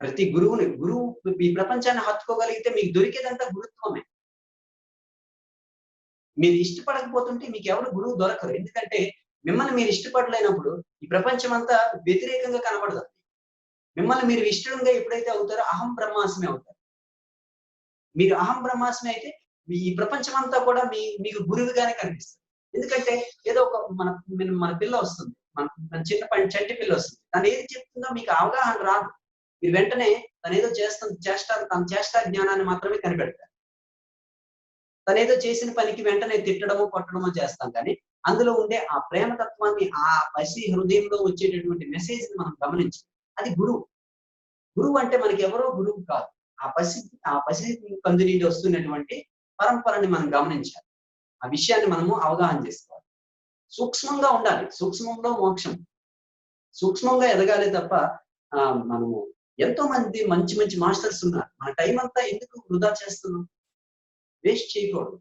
ప్రతి గురువు ఈ ప్రపంచాన్ని హత్తుకోగలిగితే మీకు దొరికేదంతా గురుత్వమే. మీరు ఇష్టపడకపోతుంటే మీకెవరు గురువు దొరకరు. ఎందుకంటే మిమ్మల్ని మీరు ఇష్టపడలేనప్పుడు ఈ ప్రపంచం అంతా వ్యతిరేకంగా కనబడదు. మిమ్మల్ని మీరు ఇష్టంగా ఎప్పుడైతే అవుతారో అహం బ్రహ్మాస్మి అవుతారు. మీరు అహం బ్రహ్మాస్మి అయితే ఈ ప్రపంచం అంతా కూడా మీకు గురువుగానే కనిపిస్తుంది. ఎందుకంటే ఏదో ఒక మన పిల్ల వస్తుంది. మన చంటి పిల్ల వస్తుంది. తను ఏది చెప్తుందో మీకు అవగాహన రాదు. మీరు వెంటనే తనేదో తన చేష్టా జ్ఞానాన్ని మాత్రమే కనిపెడతారు. తనేదో చేసిన పనికి వెంటనే తిట్టడమో, కొట్టడమో చేస్తాం కానీ, అందులో ఉండే ఆ ప్రేమ తత్వాన్ని, ఆ పసి హృదయంలో వచ్చేటటువంటి మెసేజ్‌ని మనం గమనించాలి. అది గురువు. గురువు అంటే మనకెవరో గురువు కాదు. ఆ పసి కందు నుండి వస్తున్నటువంటి పరంపరని మనం గమనించాలి. ఆ విషయాన్ని మనము అవగాహన చేసుకోవాలి. సూక్ష్మంగా ఉండాలి. సూక్ష్మంలో మోక్షం. సూక్ష్మంగా ఎదగాలే తప్ప మనము ఎంతో మంది మంచి మంచి మాస్టర్స్ ఉన్నారు. మన టైం అంతా ఎందుకు వృధా చేస్తున్నాం? వేస్ట్ చేయకూడదు.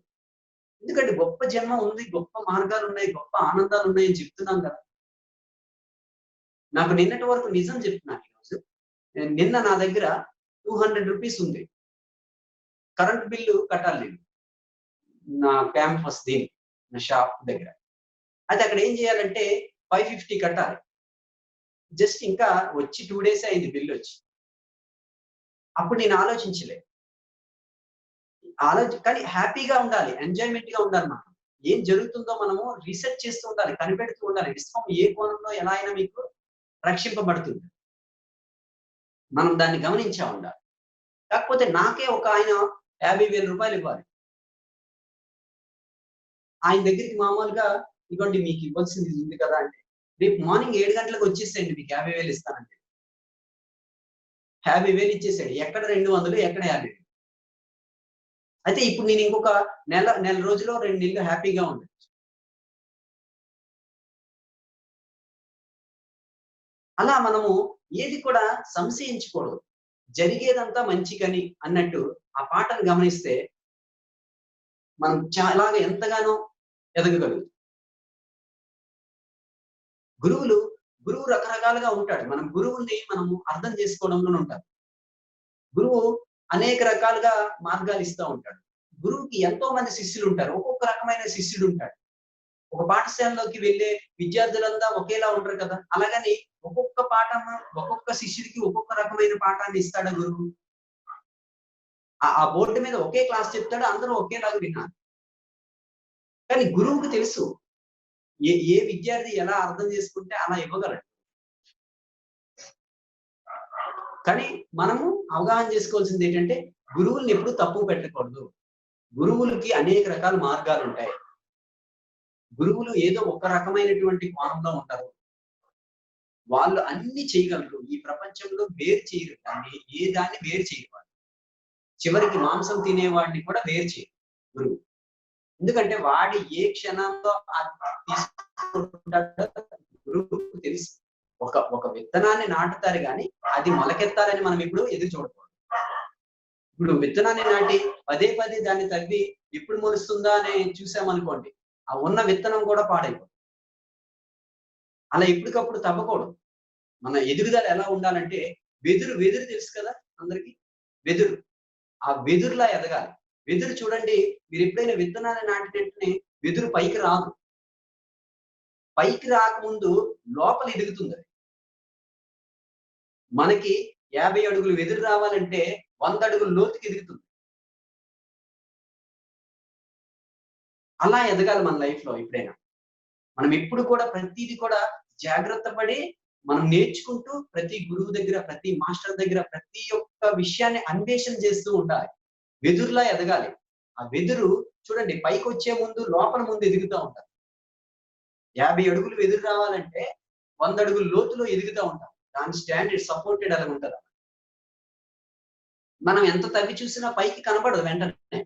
ఎందుకంటే గొప్ప జన్మ ఉంది, గొప్ప మార్గాలున్నాయి, గొప్ప ఆనందాలున్నాయని చెప్తున్నాం కదా! నాకు నిన్నటి వరకు నిజం చెప్తున్నాను ఈరోజు. నిన్న నా దగ్గర రూ. 200 ఉంది. కరెంట్ బిల్లు కట్టాలి నేను. నా క్యాంపస్ నా షాప్ దగ్గర. అయితే అక్కడ ఏం చేయాలంటే 550 కట్టాలి. జస్ట్ ఇంకా వచ్చి 2 డేసే అయింది బిల్లొచ్చి. అప్పుడు నేను ఆలోచించలే. కానీ హ్యాపీగా ఉండాలి. ఎంజాయ్‌మెంట్‌గా ఉండాలి మనం. ఏం జరుగుతుందో మనము రిసర్చ్ చేస్తూ ఉండాలి. కనిపెడుతూ ఉండాలి. విశ్వం ఏ కోణంలో ఎలా అయినా మీకు రక్షింపబడుతుంది. మనం దాన్ని గమనించా ఉండాలి. కాకపోతే నాకే ఒక ఆయన రూ. 50,000 ఇవ్వాలి. ఆయన దగ్గరికి మామూలుగా ఇగోండి మీకు ఇవ్వాల్సింది ఇది ఉంది కదా! అంటే, రేపు మార్నింగ్ 7 గంటలకు వచ్చేసేయండి మీకు 50,000 ఇస్తానంటే. 50,000 ఇచ్చేసాడు. ఎక్కడ 200 ఎక్కడ 50,000. అయితే ఇప్పుడు నేను ఇంకొక నెల రోజులో 2 నెలలు హ్యాపీగా ఉండొచ్చు. అలా మనము ఏది కూడా సంశయించకూడదు. జరిగేదంతా మంచికని అన్నట్టు ఆ పాటను గమనిస్తే మనం చాలాగా ఎంతగానో ఎదగగలుగుతాం. గురువు రకరకాలుగా ఉంటాడు. గురువుని మనము అర్థం చేసుకోవడంలోనే ఉంటారు. గురువు అనేక రకాలుగా మార్గాలు ఇస్తా ఉంటాడు. గురువుకి ఎంతో మంది శిష్యులుంటారు. ఒక్కొక్క రకమైన శిష్యుడుంటాడు. ఒక పాఠశాలలోకి వెళ్ళే విద్యార్థులంతా ఒకేలా ఉండరు కదా! అలాగని ఒక్కొక్క శిష్యుడికి ఒక్కొక్క రకమైన పాఠాన్ని ఇస్తాడా గురువు? ఆ బోర్డ్ మీద ఒకే క్లాస్ చెప్తాడు. అందరూ ఒకేలాగా వినాలి. కానీ గురువుకి తెలుసు. ఏ విద్యార్థి ఎలా అర్థం చేసుకుంటే అలా ఇవ్వగలడు. కానీ మనము అవగాహన చేసుకోవాల్సింది ఏంటంటే, గురువుల్ని ఎప్పుడు తప్పు పెట్టకూడదు. గురువులకి అనేక రకాల మార్గాలుంటాయి. గురువులు ఏదో ఒక రకమైనటువంటి కోణంలో ఉంటారు. వాళ్ళు అన్ని చేయగలరు. ఈ ప్రపంచంలో వేరు చేయరు. దాన్ని వేరు చేయరు వాళ్ళు. చివరికి మాంసం తినేవాడిని కూడా వేరు చేయరు గురువు. ఎందుకంటే వాడు ఏ క్షణంలో తీసుకుంటాడో గురువుకు తెలుసు. ఒక విత్తనాన్ని నాటుతారు గాని, అది మొలకెత్తాలని మనం ఇప్పుడు ఎదురు చూడకూడదు. ఇప్పుడు విత్తనాన్ని నాటి పదే పదే దాన్ని తవ్వి ఎప్పుడు మొలుస్తుందా అని చూసామనుకోండి, ఆ ఉన్న విత్తనం కూడా పాడైపోతుంది. అలా ఎప్పటికప్పుడు తవ్వకూడదు. మన ఎదుగుదల ఎలా ఉండాలంటే వెదురు తెలుసు కదా అందరికి? వెదురు. ఆ వెదురులా ఎదగాలి. వెదురు చూడండి, మీరెప్పుడైనా విత్తనాన్ని నాటిన వెంటనే వెదురు పైకి రాదు. పైకి రాకముందు లోపల ఎదుగుతుందది. మనకి 50 అడుగులు వెదురు రావాలంటే 100 అడుగుల లోతుకి ఎదుగుతుంది. అలా ఎదగాలి మన లైఫ్ లో ఎప్పుడైనా. మనం ఎప్పుడు కూడా ప్రతిది కూడా జాగ్రత్త పడి మనం నేర్చుకుంటూ ప్రతి గురువు దగ్గర, ప్రతి మాస్టర్ దగ్గర ప్రతి ఒక్క విషయాన్ని అన్వేషణ చేస్తూ ఉండాలి. వెదురులా ఎదగాలి. ఆ వెదురు చూడండి పైకొచ్చే ముందు లోపల ముందు ఎదుగుతా ఉంటారు. 50 అడుగులు వెదురు రావాలంటే 100 అడుగుల లోతులో ఎదుగుతా ఉంటాం. దాని స్టాండర్డ్ సపోర్టెడ్ అలా ఉంటది. మనం ఎంత తవ్వి చూసినా పైకి కనపడదు వెంటనే.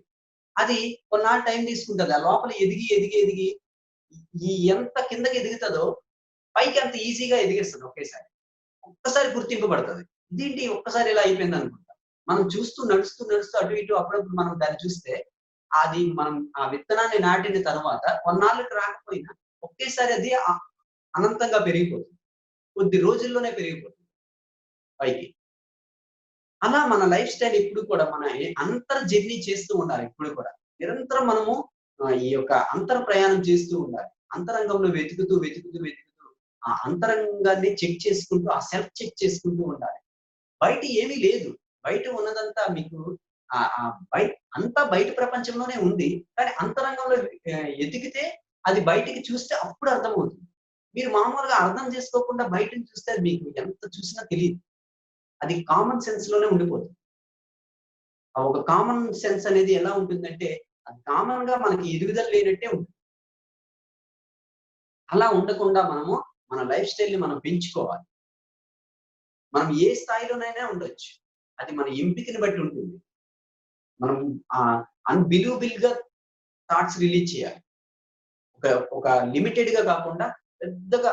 అది కొన్నాళ్ళు టైం తీసుకుంటది. ఆ లోపల ఎదిగి, ఎదిగి, ఎదిగి ఎంత కిందకి ఎదుగుతదో పైకి అంత ఈజీగా ఎదిగేస్తది ఒకేసారి. ఒక్కసారి గుర్తింపబడతది. ఇదేంటి ఒక్కసారి ఇలా అయిపోయిందనుకుంటా. మనం చూస్తూ నడుస్తూ, నడుస్తూ అటు ఇటు అప్పుడప్పుడు మనం దాన్ని చూస్తే అది మనం ఆ విత్తనాన్ని నాటిన తర్వాత కొన్నాళ్ళకి రాకపోయినా ఒకేసారి అది అనంతంగా పెరిగిపోతుంది. కొద్ది రోజుల్లోనే పెరిగిపోతుంది పైకి. అలా మన లైఫ్ స్టైల్ ఎప్పుడు కూడా మన అంతర్ జర్నీ చేస్తూ ఉండాలి ఎప్పుడు కూడా. నిరంతరం మనము ఈ యొక్క అంతర్ ప్రయాణం చేస్తూ ఉండాలి. అంతరంగంలో వెతుకుతూ, వెతుకుతూ, వెతుకుతూ ఆ అంతరంగాన్ని చెక్ చేసుకుంటూ, ఆ సెల్ఫ్ చెక్ చేసుకుంటూ ఉండాలి. బయట ఏమీ లేదు. బయట ఉన్నదంతా మీకు ఆహ్, ఆహ్, బయ అంతా బయట ప్రపంచంలోనే ఉంది. కానీ అంతరంగంలో ఎతికితే అది బయటికి చూస్తే అప్పుడు అర్థమవుతుంది. మీరు మామూలుగా అర్థం చేసుకోకుండా బయటని చూస్తే అది మీకు ఎంత చూసినా తెలీదు. అది కామన్ సెన్స్ లోనే ఉండిపోతుంది. ఆ ఒక కామన్ సెన్స్ అనేది ఎలా ఉంటుందంటే, అది కామన్‌గా మనకి ఎదుగుదల లేనట్టే ఉంటుంది. అలా ఉండకుండా మనము మన లైఫ్ స్టైల్‌ని మనం పెంచుకోవాలి. మనం ఏ స్థాయిలోనైనా ఉండొచ్చు. అది మన ఎంపికని బట్టి ఉంటుంది. మనం అన్‌బిలీవబుల్‌గా థాట్స్ రిలీజ్ చేయాలి. ఒక ఒక లిమిటెడ్‌గా కాకుండా పెద్దగా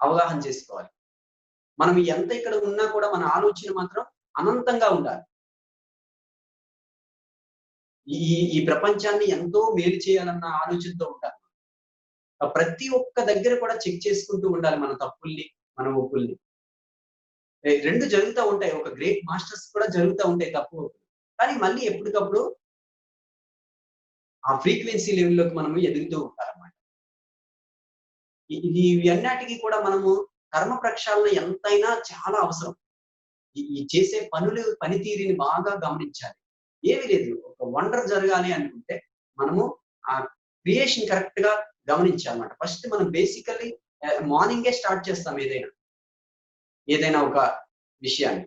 అవగాహన చేసుకోవాలి. మనం ఎంత ఇక్కడ ఉన్నా కూడా మన ఆలోచన మాత్రం అనంతంగా ఉండాలి. ఈ ఈ ప్రపంచాన్ని ఎంతో మేలు చేయాలన్న ఆలోచనతో ఉండాలి. ప్రతి ఒక్క దగ్గర కూడా చెక్ చేసుకుంటూ ఉండాలి మన తప్పుల్ని, మన ఒప్పుల్ని. 2 జరుగుతా ఉంటాయి. ఒక గ్రేట్ మాస్టర్స్ కూడా జరుగుతా ఉంటాయి తప్పు, ఒప్పులు. కానీ మళ్ళీ ఎప్పటికప్పుడు ఆ ఫ్రీక్వెన్సీ లెవెల్‌లోకి మనము ఎదుగుతూ ఉండాలన్నమాట. ఇవన్నిటికి కూడా మనము కర్మ ప్రక్షాళన ఎంతైనా చాలా అవసరం. ఈ చేసే పనితీరుని బాగా గమనించాలి. ఏమి లేదు. ఒక వండర్ జరగాలి అనుకుంటే మనము ఆ క్రియేషన్ కరెక్ట్‌గా గమనించాలన్నమాట. ఫస్ట్ మనం బేసికల్లీ మార్నింగే స్టార్ట్ చేస్తాం ఏదైనా. ఏదైనా ఒక విషయాన్ని.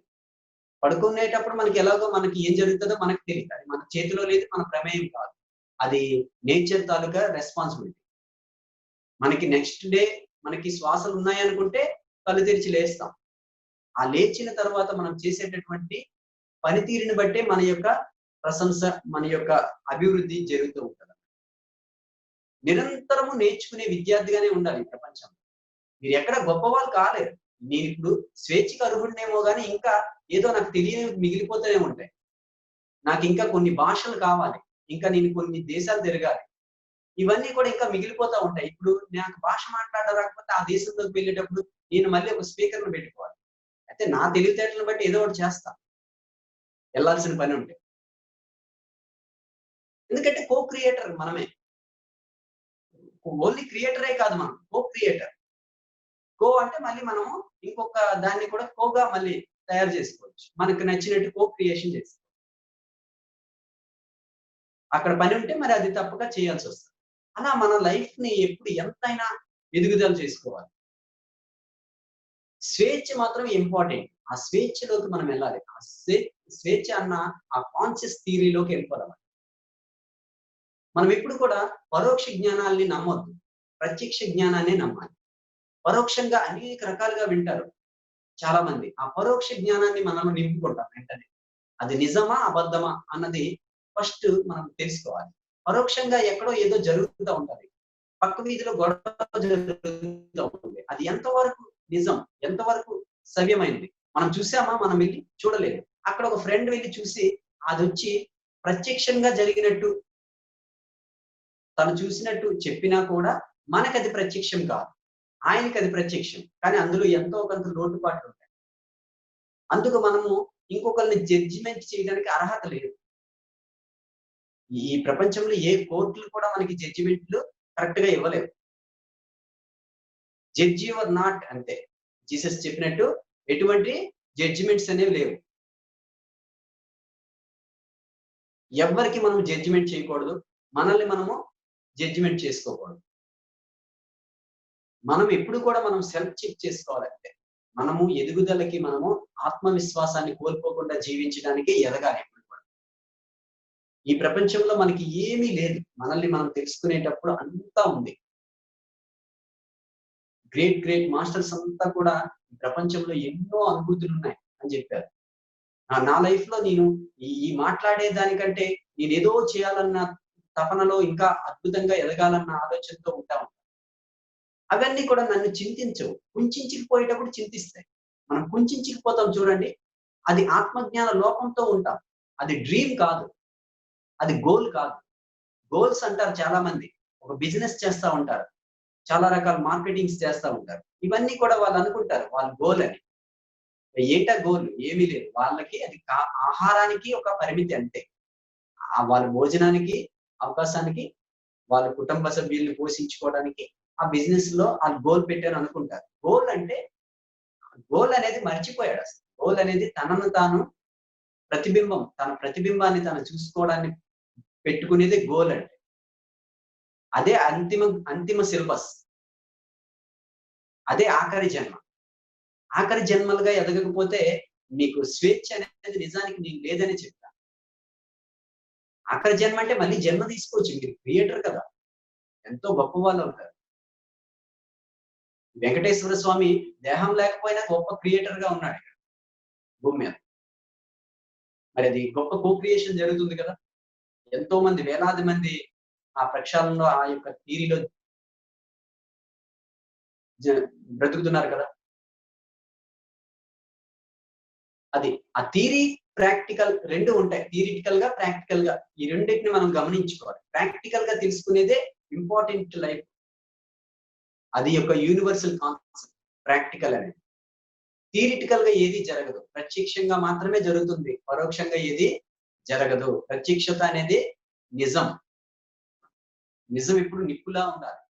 పడుకునేటప్పుడు మనకి ఏం జరుగుతదో మనకు తెలీదు. అది మన చేతిలో లేదు. మన ప్రమేయం కాదు. అది నేచర్ తాలూకా రెస్పాన్సిబిలిటీ. మనకి నెక్స్ట్ డే మనకి శ్వాసలున్నాయనుకుంటే కళ్ళు తెరిచి లేస్తాం. ఆ లేచిన తర్వాత మనం చేసేటటువంటి పనితీరుని బట్టే మన యొక్క ప్రశంస, మన యొక్క అభివృద్ధి జరుగుతూ ఉంటది. నిరంతరము నేర్చుకునే విద్యార్థిగానే ఉండాలి ఈ ప్రపంచంలో. మీరెక్కడ గొప్పవాళ్ళు కాలేరు. నేనిప్పుడు స్వేచ్ఛకి అర్హుడినేమో గాని ఇంకా ఏదో నాకు తెలియనివి మిగిలిపోతూనే ఉంటాయి. నాకింకా కొన్ని భాషలు కావాలి. ఇంకా నేను కొన్ని దేశాలు తిరగాలి. ఇవన్నీ కూడా ఇంకా మిగిలిపోతా ఉంటాయి. ఇప్పుడు నాకు భాష మాట్లాడడం రాకపోతే ఆ దేశంలోకి వెళ్ళేటప్పుడు నేను మళ్ళీ ఒక స్పీకర్‌ని పెట్టుకోవాలి. అయితే నా తెలివితేటలను బట్టి ఏదో ఒకటి చేస్తా. ఎళ్ళాల్సిన పనుంటే. ఎందుకంటే కో క్రియేటర్ మనమే. ఓన్లీ క్రియేటరే కాదు మనం. కో క్రియేటర్. కో అంటే మళ్ళీ మనము ఇంకొక దాన్ని కూడా కోగా మళ్ళీ తయారు చేసుకోవచ్చు. మనకు నచ్చినట్టు కో క్రియేషన్ చేసుకోవచ్చు. అక్కడ పనుంటే మరి అది తప్పక చేయాల్సొస్తది. అలా మన లైఫ్‌ని ఎప్పుడు ఎంతైనా ఎదుగుదల చేసుకోవాలి. స్వేచ్ఛ మాత్రం ఇంపార్టెంట్. ఆ స్వేచ్ఛలోకి మనం వెళ్ళాలి. ఆ స్వేచ్ఛ అన్న ఆ కాన్షియస్ థియరీలోకి వెళ్ళిపోవాలి. మనం ఎప్పుడు కూడా పరోక్ష జ్ఞానాల్ని నమ్మొద్దు. ప్రత్యక్ష జ్ఞానాన్నే నమ్మాలి. పరోక్షంగా అనేక రకాలుగా వింటారు చాలా మంది. ఆ పరోక్ష జ్ఞానాన్ని మనము నింపుకుంటాం వెంటనే. అది నిజమా? అబద్ధమా? అన్నది ఫస్ట్ మనం తెలుసుకోవాలి. పరోక్షంగా ఎక్కడో ఏదో జరుగుతా ఉంటది. పక్క వీధిలో గొడవ జరుగుతూ ఉంటుంది. అది ఎంతవరకు నిజం? ఎంతవరకు సవ్యమైంది? మనం చూసామా? మనం వెళ్లి చూడలేదు. అక్కడ ఒక ఫ్రెండ్ వెళ్లి చూసి అదొచ్చి ప్రత్యక్షంగా జరిగినట్టు తను చూసినట్టు చెప్పినా కూడా మనకది ప్రత్యక్షం కాదు. ఆయనకది ప్రత్యక్షం. కానీ అందులో ఎంతో కొంత లోటుపాట్లుంటాయి. అందుకు మనము ఇంకొకళ్ళని జడ్జిమెంట్ చేయడానికి అర్హత లేదు. ఈ ప్రపంచంలో ఏ కోర్టులు కూడా మనకి జడ్జిమెంట్‌లు కరెక్ట్‌గా ఇవ్వలేవు. జడ్జ్ యువర్ నాట్ అంతే. జీసస్ చెప్పినట్టు ఎటువంటి జడ్జిమెంట్స్ అనేవి లేవు. ఎవ్వరికీ మనం జడ్జిమెంట్ చేయకూడదు. మనల్ని మనము జడ్జిమెంట్ చేసుకోకూడదు. మనం ఎప్పుడు కూడా మనం సెల్ఫ్ చెక్ చేసుకోవాలంటే మనము ఎదుగుదలకి మనము ఆత్మవిశ్వాసాన్ని కోల్పోకుండా జీవించడానికి ఎదగాలి ఎప్పుడు కూడా. ఈ ప్రపంచంలో మనకి ఏమీ లేదు. మనల్ని మనం తెలుసుకునేటప్పుడు అంతా ఉంది. గ్రేట్ మాస్టర్స్ అంతా కూడా ఈ ప్రపంచంలో ఎన్నో అనుభూతులు ఉన్నాయి అని చెప్పారు. నా లైఫ్ లో నేను ఈ మాట్లాడే దానికంటే నేనేదో చేయాలన్న తపనలో ఇంకా అద్భుతంగా ఎదగాలన్న ఆలోచనతో ఉంటాం. అవన్నీ కూడా నన్ను చింతించవు. కుంచించుకుపోయేటప్పుడు చింతిస్తాయి. మనం కుంచించుకుపోతాం చూడండి, అది ఆత్మజ్ఞాన లోపంతో ఉంటాం. అది డ్రీమ్ కాదు. అది గోల్ కాదు. గోల్స్ అంటారు చాలా మంది. ఒక బిజినెస్ చేస్తా ఉంటారు. చాలా రకాల మార్కెటింగ్స్ చేస్తా ఉంటారు. ఇవన్నీ కూడా వాళ్ళు అనుకుంటారు వాళ్ళ గోల్ అని. ఏంటా గోల్? ఏమీ లేదు. వాళ్ళకి అది ఆహారానికి ఒక పరిమితి అంతే. వాళ్ళ భోజనానికి, అవకాశానికి, వాళ్ళ కుటుంబ సభ్యుల్ని పోషించుకోవడానికి ఆ బిజినెస్ లో వాళ్ళు గోల్ పెట్టారు అనుకుంటారు. గోల్ అనేది మర్చిపోయాడు అసలు. గోల్ అనేది తనను తాను తన ప్రతిబింబాన్ని తను చూసుకోవడాన్ని పెట్టుకునేది గోల్ అంటే. అదే అంతిమ సిలబస్. అదే ఆఖరి జన్మ. ఆఖరి జన్మలుగా ఎదగకపోతే నీకు స్వేచ్ఛ అనేది నిజానికి నీకు లేదని చెప్తా. ఆఖరి జన్మ అంటే మళ్ళీ జన్మ తీసుకోవచ్చు. మీరు క్రియేటర్ కదా. ఎంతో గొప్ప వాళ్ళు ఉంటారు. వెంకటేశ్వర స్వామి దేహం లేకపోయినా గొప్ప క్రియేటర్ గా ఉన్నాడు ఇక్కడ భూమి మీద. మరి అది గొప్ప కో క్రియేషన్ జరుగుతుంది కదా. ఎంతో మంది వేలాది మంది ఆ ప్రక్షాళనలో ఆ యొక్క థియరీలో బ్రతుకుతున్నారు కదా. అది ఆ థియరీ ప్రాక్టికల్ రెండు ఉంటాయి. థియరిటికల్ గా, ప్రాక్టికల్ గా ఈ రెండింటిని మనం గమనించుకోవాలి. ప్రాక్టికల్ గా తెలుసుకునేదే ఇంపార్టెంట్ లైఫ్. అది యొక్క యూనివర్సల్ కాన్సెప్ట్ ప్రాక్టికల్ అనేది. థియరిటికల్ గా ఏది జరగదు. ప్రత్యక్షంగా మాత్రమే జరుగుతుంది. పరోక్షంగా ఏది జరగదు. ప్రత్యక్షత అనేది నిజం. నిజం ఎప్పుడు నిప్పులా ఉండాలి.